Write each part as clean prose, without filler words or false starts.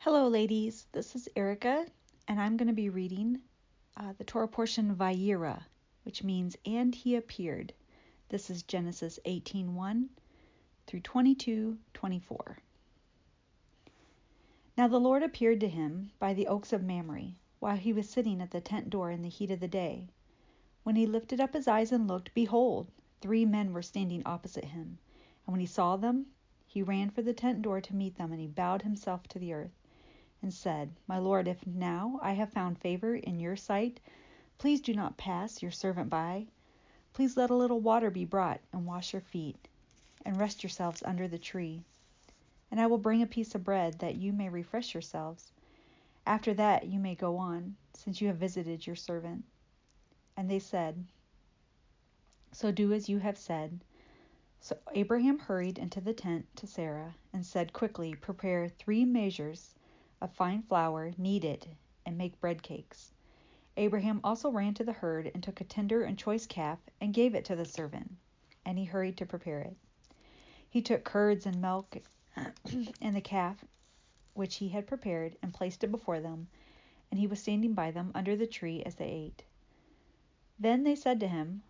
Hello, ladies. This is Erica, and I'm going to be reading the Torah portion Vayera, which means "and he appeared." This is Genesis 18:1 through 22:24. Now the Lord appeared to him by the oaks of Mamre, while he was sitting at the tent door in the heat of the day. When he lifted up his eyes and looked, behold, 3 men were standing opposite him. And when he saw them, he ran for the tent door to meet them, and he bowed himself to the earth and said, My Lord, if now I have found favor in your sight, please do not pass your servant by. Please let a little water be brought, and wash your feet, and rest yourselves under the tree. And I will bring a piece of bread, that you may refresh yourselves. After that you may go on, since you have visited your servant. And they said, So do as you have said. So Abraham hurried into the tent to Sarah, and said, Quickly, prepare 3 measures of fine flour, knead it, and make bread cakes. Abraham also ran to the herd and took a tender and choice calf and gave it to the servant, and he hurried to prepare it. He took curds and milk and the calf which he had prepared and placed it before them, and he was standing by them under the tree as they ate. Then they said to him,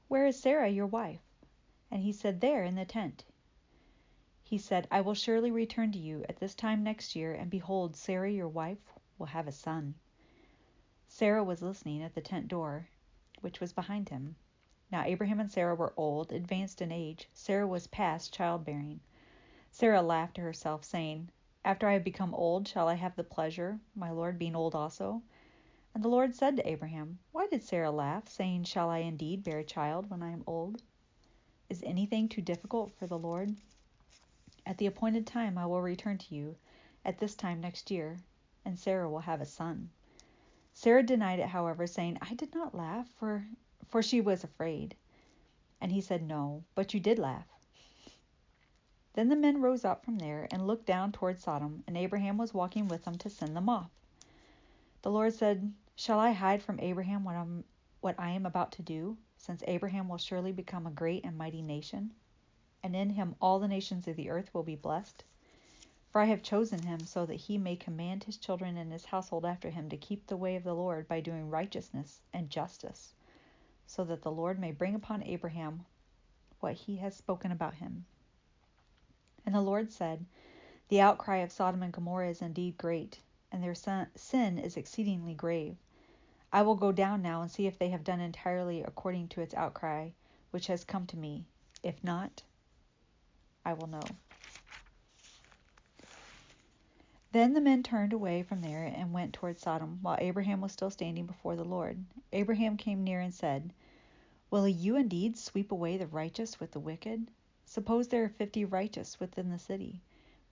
Where is Sarah, your wife? And he said, There, in the tent. He said, I will surely return to you at this time next year, and behold, Sarah your wife will have a son. Sarah was listening at the tent door, which was behind him. Now Abraham and Sarah were old, advanced in age. Sarah was past childbearing. Sarah laughed to herself, saying, After I have become old, shall I have the pleasure, my Lord being old also? And the Lord said to Abraham, Why did Sarah laugh, saying, Shall I indeed bear a child when I am old? Is anything too difficult for the Lord? At the appointed time I will return to you, at this time next year, and Sarah will have a son. Sarah denied it, however, saying, I did not laugh, for she was afraid. And he said, No, but you did laugh. Then the men rose up from there and looked down toward Sodom, and Abraham was walking with them to send them off. The Lord said, Shall I hide from Abraham what I am about to do, since Abraham will surely become a great and mighty nation? And in him all the nations of the earth will be blessed. For I have chosen him so that he may command his children and his household after him to keep the way of the Lord by doing righteousness and justice, so that the Lord may bring upon Abraham what he has spoken about him. And the Lord said, The outcry of Sodom and Gomorrah is indeed great, and their sin is exceedingly grave. I will go down now and see if they have done entirely according to its outcry, which has come to me. If not, I will know. Then the men turned away from there and went toward Sodom, while Abraham was still standing before the Lord. Abraham came near and said, Will you indeed sweep away the righteous with the wicked? Suppose there are 50 righteous within the city.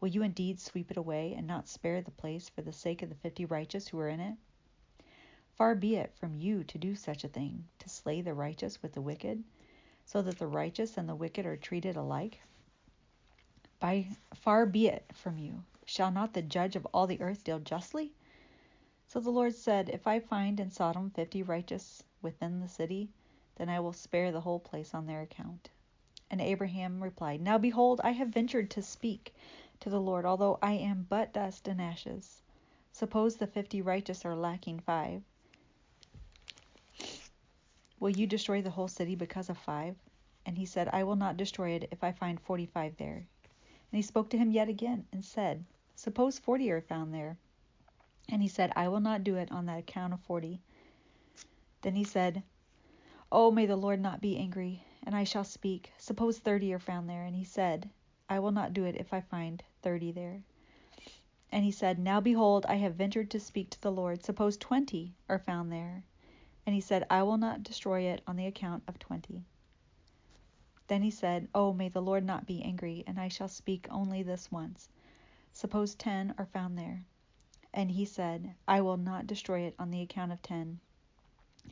Will you indeed sweep it away and not spare the place for the sake of the 50 righteous who are in it? Far be it from you to do such a thing, to slay the righteous with the wicked, so that the righteous and the wicked are treated alike. Far be it from you. Shall not the judge of all the earth deal justly? So the Lord said, If I find in Sodom 50 righteous within the city, then I will spare the whole place on their account. And Abraham replied, Now behold, I have ventured to speak to the Lord, although I am but dust and ashes. Suppose the 50 righteous are lacking 5. Will you destroy the whole city because of 5? And he said, I will not destroy it if I find 45 there. And he spoke to him yet again and said, Suppose 40 are found there. And he said, I will not do it on that account of 40. Then he said, Oh, may the Lord not be angry, and I shall speak. Suppose 30 are found there. And he said, I will not do it if I find 30 there. And he said, Now behold, I have ventured to speak to the Lord. Suppose 20 are found there. And he said, I will not destroy it on the account of 20. Then he said, Oh, may the Lord not be angry, and I shall speak only this once. Suppose 10 are found there. And he said, I will not destroy it on the account of 10.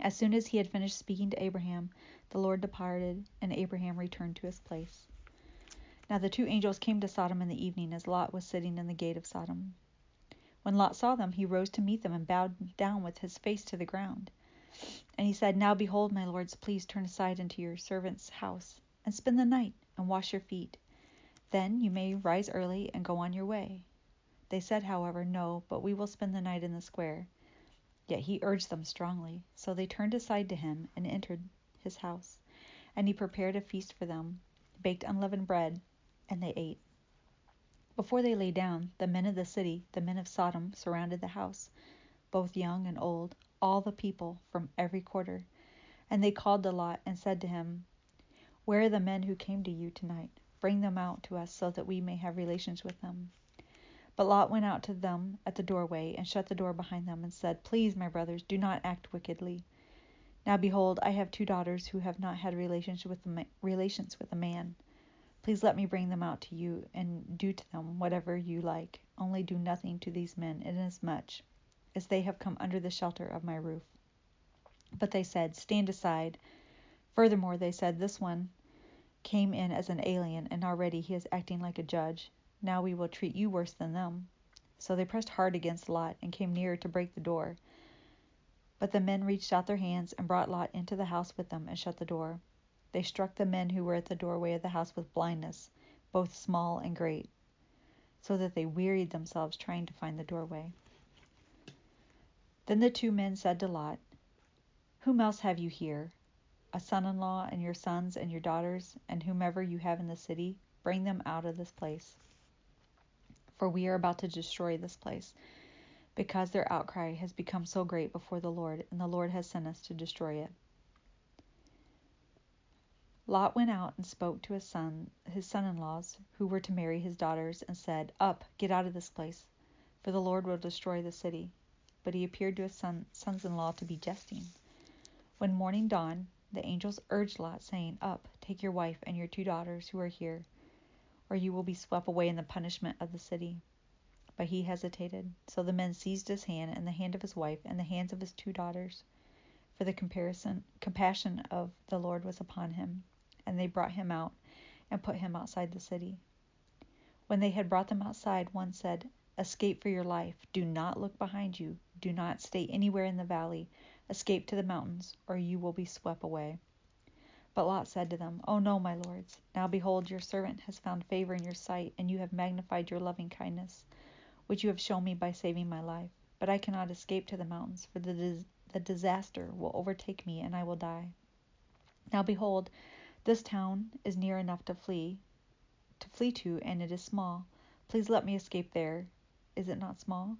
As soon as he had finished speaking to Abraham, the Lord departed, and Abraham returned to his place. Now the 2 angels came to Sodom in the evening, as Lot was sitting in the gate of Sodom. When Lot saw them, he rose to meet them and bowed down with his face to the ground. And he said, Now behold, my lords, please turn aside into your servant's house, and spend the night, and wash your feet. Then you may rise early and go on your way. They said, however, "No, but we will spend the night in the square." Yet he urged them strongly. So they turned aside to him and entered his house. And he prepared a feast for them, baked unleavened bread, and they ate. Before they lay down, the men of the city, the men of Sodom, surrounded the house, both young and old, all the people from every quarter. And they called to Lot and said to him, "Where are the men who came to you tonight? Bring them out to us so that we may have relations with them." But Lot went out to them at the doorway and shut the door behind them and said, "Please, my brothers, do not act wickedly. Now behold, I have 2 daughters who have not had relations with a man. Please let me bring them out to you and do to them whatever you like. Only do nothing to these men, inasmuch as they have come under the shelter of my roof." But they said, "Stand aside." Furthermore, they said, "This one came in as an alien, and already he is acting like a judge. Now we will treat you worse than them." So they pressed hard against Lot and came nearer to break the door. But the men reached out their hands and brought Lot into the house with them and shut the door. They struck the men who were at the doorway of the house with blindness, both small and great, so that they wearied themselves trying to find the doorway. Then the 2 men said to Lot, "Whom else have you here? A son-in-law and your sons and your daughters, and whomever you have in the city, bring them out of this place. For we are about to destroy this place, because their outcry has become so great before the Lord, and the Lord has sent us to destroy it." Lot went out and spoke to his son-in-laws, who were to marry his daughters, and said, "Up, get out of this place, for the Lord will destroy the city." But he appeared to his sons-in-law to be jesting. When morning dawned, the angels urged Lot, saying, "Up, take your wife and your 2 daughters who are here, or you will be swept away in the punishment of the city." But he hesitated. So the men seized his hand and the hand of his wife and the hands of his 2 daughters, for the compassion of the Lord was upon him. And they brought him out and put him outside the city. When they had brought them outside, one said, "Escape for your life. Do not look behind you. Do not stay anywhere in the valley. Escape to the mountains, or you will be swept away." But Lot said to them, "Oh no, my lords. Now behold, your servant has found favor in your sight, and you have magnified your loving kindness, which you have shown me by saving my life. But I cannot escape to the mountains, for the disaster will overtake me, and I will die. Now behold, this town is near enough to flee to, and it is small. Please let me escape there. Is it not small?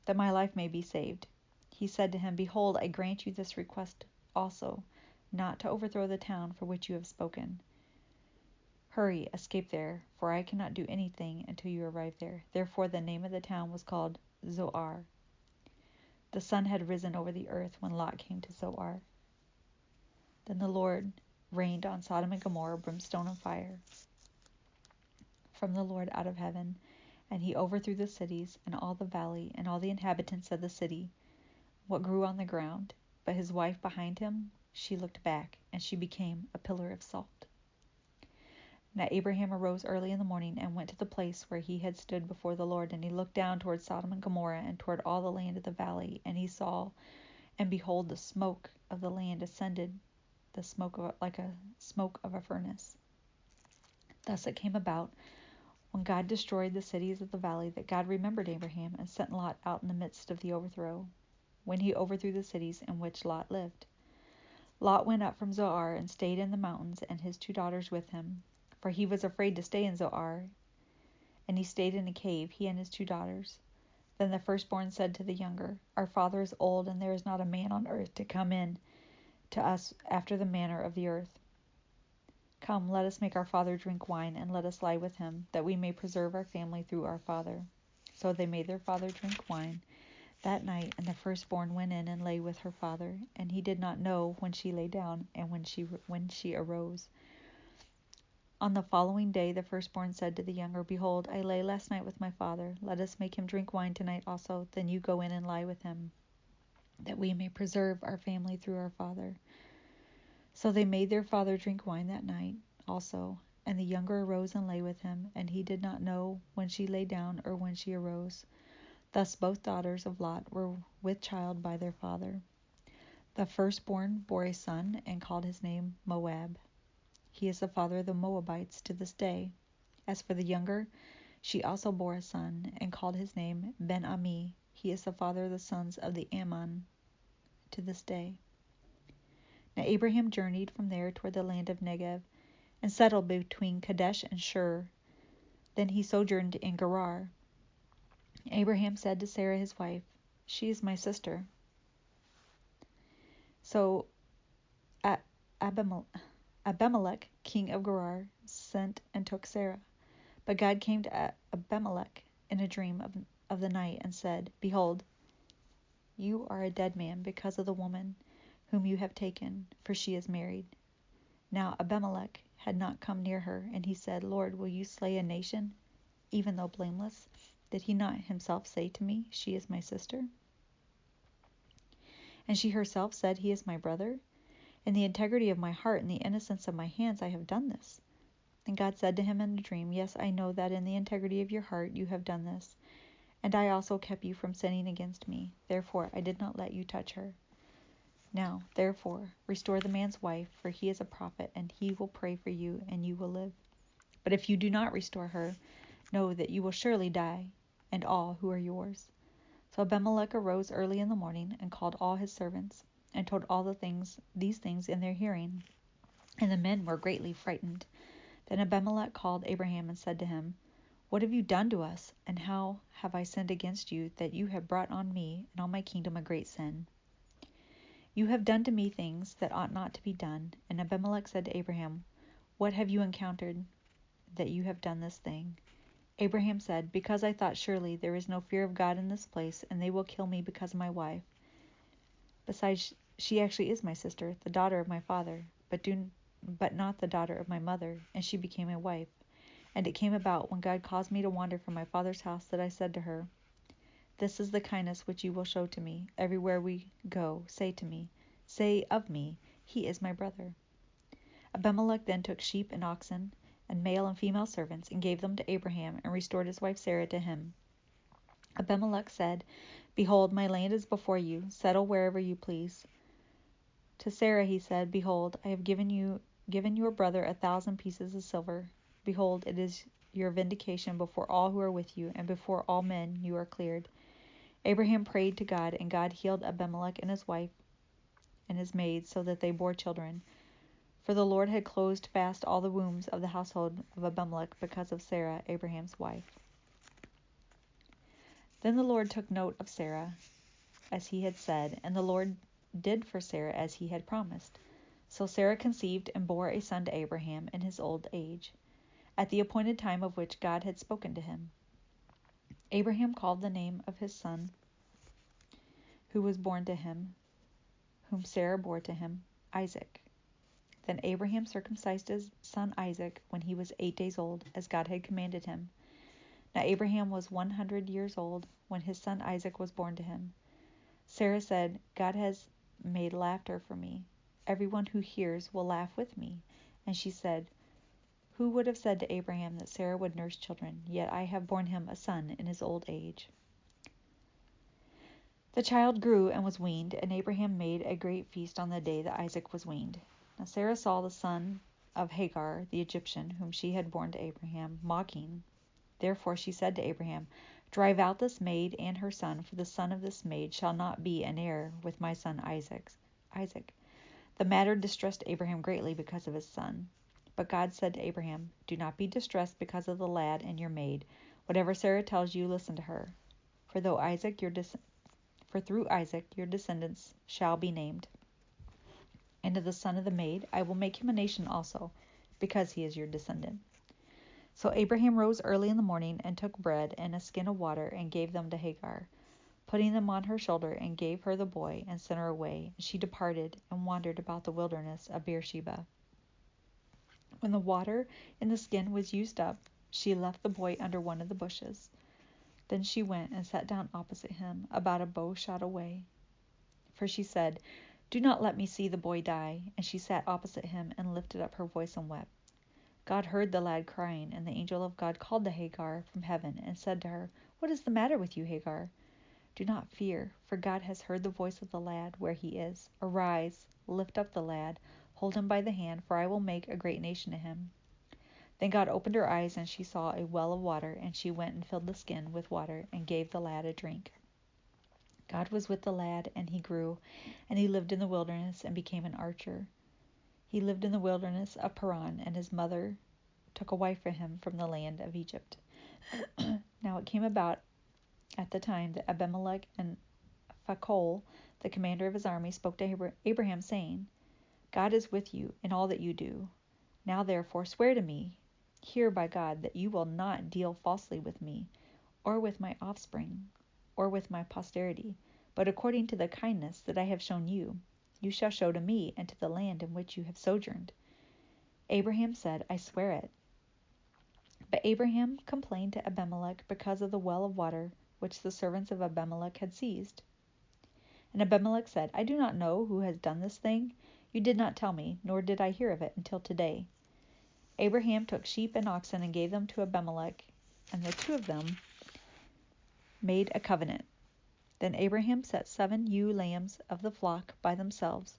That my life may be saved." He said to him, "Behold, I grant you this request also, not to overthrow the town for which you have spoken. Hurry, escape there, for I cannot do anything until you arrive there." Therefore the name of the town was called Zoar. The sun had risen over the earth when Lot came to Zoar. Then the Lord rained on Sodom and Gomorrah brimstone and fire from the Lord out of heaven, and he overthrew the cities and all the valley and all the inhabitants of the city, what grew on the ground. But his wife behind him, she looked back, and she became a pillar of salt. Now Abraham arose early in the morning and went to the place where he had stood before the Lord, and he looked down toward Sodom and Gomorrah and toward all the land of the valley, and he saw, and behold, the smoke of the land ascended, the smoke of a furnace. Thus it came about, when God destroyed the cities of the valley, that God remembered Abraham and sent Lot out in the midst of the overthrow, when he overthrew the cities in which Lot lived. Lot went up from Zoar and stayed in the mountains, and his 2 daughters with him, for he was afraid to stay in Zoar, and he stayed in a cave, he and his 2 daughters. Then the firstborn said to the younger, "Our father is old, and there is not a man on earth to come in to us after the manner of the earth. Come, let us make our father drink wine, and let us lie with him, that we may preserve our family through our father." So they made their father drink wine that night, and the firstborn went in and lay with her father, and he did not know when she lay down and when she arose. On the following day the firstborn said to the younger, "Behold, I lay last night with my father. Let us make him drink wine tonight also. Then you go in and lie with him, that we may preserve our family through our father." So they made their father drink wine that night also, and the younger arose and lay with him, and he did not know when she lay down or when she arose. Thus both daughters of Lot were with child by their father. The firstborn bore a son, and called his name Moab. He is the father of the Moabites to this day. As for the younger, She also bore a son, and called his name Ben-Ami. He is the father of the sons of the Ammon to this day. Now Abraham journeyed from there toward the land of Negev, and settled between Kadesh and Shur. Then he sojourned in Gerar. Abraham said to Sarah his wife, "She is my sister." So Abimelech, king of Gerar, sent and took Sarah. But God came to Abimelech in a dream of the night and said, "Behold, you are a dead man because of the woman whom you have taken, for she is married." Now Abimelech had not come near her, and he said, "Lord, will you slay a nation, even though blameless? Did he not himself say to me, 'She is my sister'?" And she herself said, "He is my brother. In the integrity of my heart and the innocence of my hands I have done this." And God said to him in a dream, "Yes, I know that in the integrity of your heart you have done this, and I also kept you from sinning against me. Therefore I did not let you touch her. Now, therefore, restore the man's wife, for he is a prophet, and he will pray for you, and you will live. But if you do not restore her, know that you will surely die, and all who are yours." So Abimelech arose early in the morning, and called all his servants, and told all these things in their hearing. And the men were greatly frightened. Then Abimelech called Abraham and said to him, "What have you done to us, and how have I sinned against you, that you have brought on me and on my kingdom a great sin? You have done to me things that ought not to be done." And Abimelech said to Abraham, "What have you encountered, that you have done this thing?" Abraham said, "Because I thought, surely there is no fear of God in this place, and they will kill me because of my wife. Besides, she actually is my sister, the daughter of my father, but not the daughter of my mother, and she became my wife. And it came about, when God caused me to wander from my father's house, that I said to her, 'This is the kindness which you will show to me. Everywhere we go, say of me, he is my brother.'" Abimelech then took sheep and oxen, and male and female servants, and gave them to Abraham, and restored his wife Sarah to him. Abimelech said, "Behold, my land is before you. Settle wherever you please." To Sarah he said, "Behold, I have given your brother 1,000 pieces of silver. Behold, it is your vindication before all who are with you, and before all men you are cleared." Abraham prayed to God, and God healed Abimelech and his wife and his maids, so that they bore children. For the Lord had closed fast all the wombs of the household of Abimelech because of Sarah, Abraham's wife. Then the Lord took note of Sarah, as he had said, and the Lord did for Sarah as he had promised. So Sarah conceived and bore a son to Abraham in his old age, at the appointed time of which God had spoken to him. Abraham called the name of his son, who was born to him, whom Sarah bore to him, Isaac. Then Abraham circumcised his son Isaac when he was 8 days old, as God had commanded him. Now Abraham was 100 years old when his son Isaac was born to him. Sarah said, "God has made laughter for me. Everyone who hears will laugh with me." And she said, "Who would have said to Abraham that Sarah would nurse children? Yet I have borne him a son in his old age." The child grew and was weaned, and Abraham made a great feast on the day that Isaac was weaned. Now Sarah saw the son of Hagar, the Egyptian, whom she had borne to Abraham, mocking. Therefore she said to Abraham, "Drive out this maid and her son, for the son of this maid shall not be an heir with my son Isaac." The matter distressed Abraham greatly because of his son. But God said to Abraham, "Do not be distressed because of the lad and your maid. Whatever Sarah tells you, listen to her. For through Isaac your descendants shall be named. And to the son of the maid I will make him a nation also, because he is your descendant." So Abraham rose early in the morning, and took bread and a skin of water, and gave them to Hagar, putting them on her shoulder, and gave her the boy, and sent her away. And she departed, and wandered about the wilderness of Beersheba. When the water in the skin was used up, she left the boy under one of the bushes. Then she went and sat down opposite him, about a bow shot away. For she said, "Do not let me see the boy die." And she sat opposite him, and lifted up her voice and wept. God heard the lad crying, and the angel of God called to Hagar from heaven, and said to her, "What is the matter with you, Hagar? Do not fear, for God has heard the voice of the lad where he is. Arise, lift up the lad, hold him by the hand, for I will make a great nation of him. Then God opened her eyes, and she saw a well of water, and she went and filled the skin with water and gave the lad a drink. God was with the lad, and he grew, and he lived in the wilderness and became an archer. He lived in the wilderness of Paran, and his mother took a wife for him from the land of Egypt. Now it came about at the time that Abimelech and Phicol, the commander of his army, spoke to Abraham, saying, God is with you in all that you do. Now therefore swear to me, here by God, that you will not deal falsely with me, or with my offspring, or with my posterity, but according to the kindness that I have shown you, you shall show to me and to the land in which you have sojourned. Abraham said, I swear it. But Abraham complained to Abimelech because of the well of water which the servants of Abimelech had seized. And Abimelech said, I do not know who has done this thing. You did not tell me, nor did I hear of it until today. Abraham took sheep and oxen and gave them to Abimelech, and the two of them made a covenant. Then Abraham set 7 ewe lambs of the flock by themselves.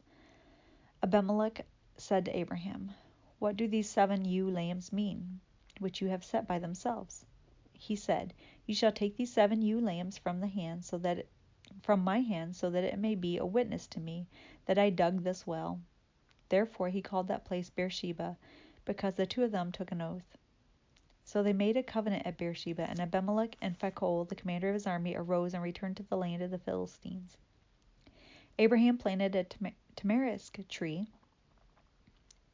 Abimelech said to Abraham, What do these 7 ewe lambs mean, which you have set by themselves? He said, You shall take these 7 ewe lambs from my hand, so that it may be a witness to me that I dug this well. Therefore he called that place Beersheba, because the two of them took an oath. So they made a covenant at Beersheba, and Abimelech and Phicol, the commander of his army, arose and returned to the land of the Philistines. Abraham planted a tamarisk tree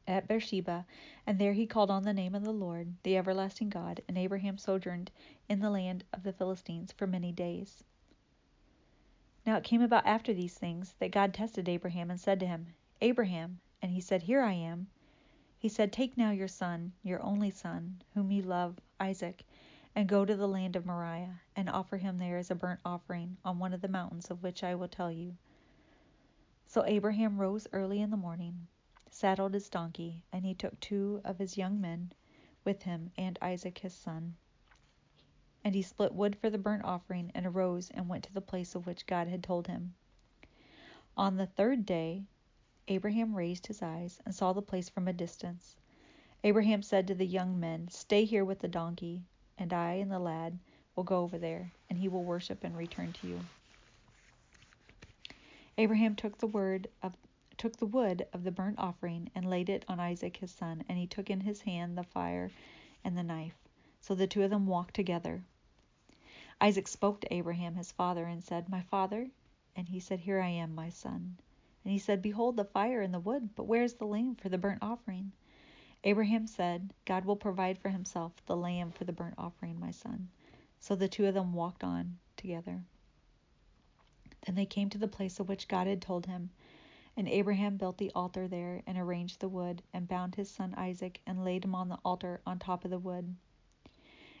at Beersheba, and there he called on the name of the Lord, the everlasting God, and Abraham sojourned in the land of the Philistines for many days. Now it came about after these things that God tested Abraham and said to him, Abraham, and he said, Here I am. He said, Take now your son, your only son, whom you love, Isaac, and go to the land of Moriah, and offer him there as a burnt offering on one of the mountains of which I will tell you. So Abraham rose early in the morning, saddled his donkey, and he took 2 of his young men with him and Isaac his son. And he split wood for the burnt offering, and arose and went to the place of which God had told him. On the 3rd day, Abraham raised his eyes and saw the place from a distance. Abraham said to the young men, Stay here with the donkey, and I and the lad will go over there, and he will worship and return to you. Abraham took the wood of the burnt offering and laid it on Isaac his son, and he took in his hand the fire and the knife. So the two of them walked together. Isaac spoke to Abraham his father and said, My father? And he said, Here I am, my son. And he said, Behold the fire and the wood, but where is the lamb for the burnt offering? Abraham said, God will provide for himself the lamb for the burnt offering, my son. So the two of them walked on together. Then they came to the place of which God had told him, and Abraham built the altar there and arranged the wood, and bound his son Isaac, and laid him on the altar on top of the wood.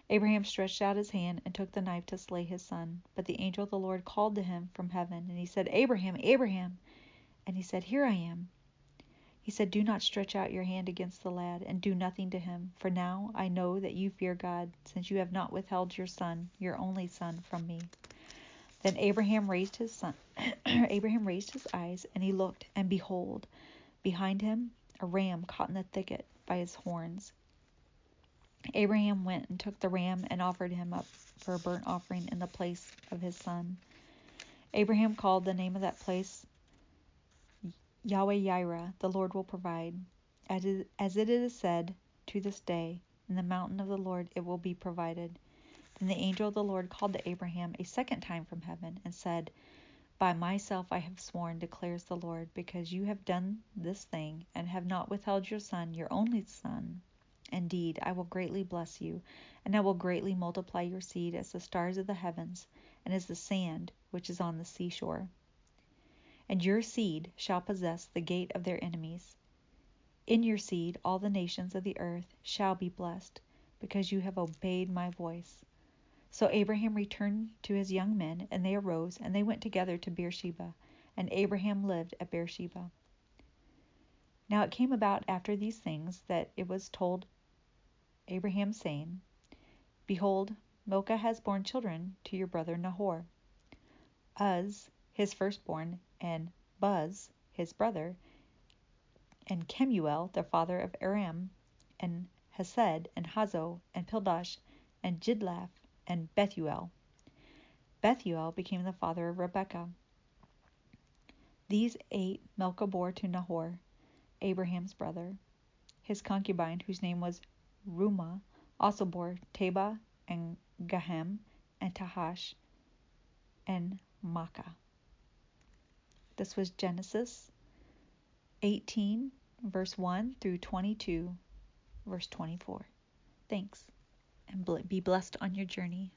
Abraham stretched out his hand and took the knife to slay his son. But the angel of the Lord called to him from heaven, and he said, Abraham, Abraham. And he said, Here I am. He said, Do not stretch out your hand against the lad, and do nothing to him. For now I know that you fear God, since you have not withheld your son, your only son, from me. Then Abraham raised his eyes, and he looked, and behold, behind him a ram caught in the thicket by his horns. Abraham went and took the ram and offered him up for a burnt offering in the place of his son. Abraham called the name of that place Yahweh-Yireh, the Lord will provide. As it is said to this day, in the mountain of the Lord it will be provided. Then the angel of the Lord called to Abraham a second time from heaven and said, By myself I have sworn, declares the Lord, because you have done this thing and have not withheld your son, your only son. Indeed, I will greatly bless you, and I will greatly multiply your seed as the stars of the heavens and as the sand which is on the seashore. And your seed shall possess the gate of their enemies. In your seed all the nations of the earth shall be blessed, because you have obeyed my voice. So Abraham returned to his young men, and they arose, and they went together to Beersheba, and Abraham lived at Beersheba. Now it came about after these things that it was told Abraham, saying, Behold, Milcah has borne children to your brother Nahor. Uz, his firstborn, and Buz, his brother, and Kemuel, the father of Aram, and Hesed, and Hazo, and Pildash, and Jidlaph, and Bethuel. Bethuel became the father of Rebekah. These 8 Milcah bore to Nahor, Abraham's brother. His concubine, whose name was Reumah, also bore Teba, and Gahem, and Tahash, and Makkah. This was Genesis 18, verse 1 through 22, verse 24. Thanks, and be blessed on your journey.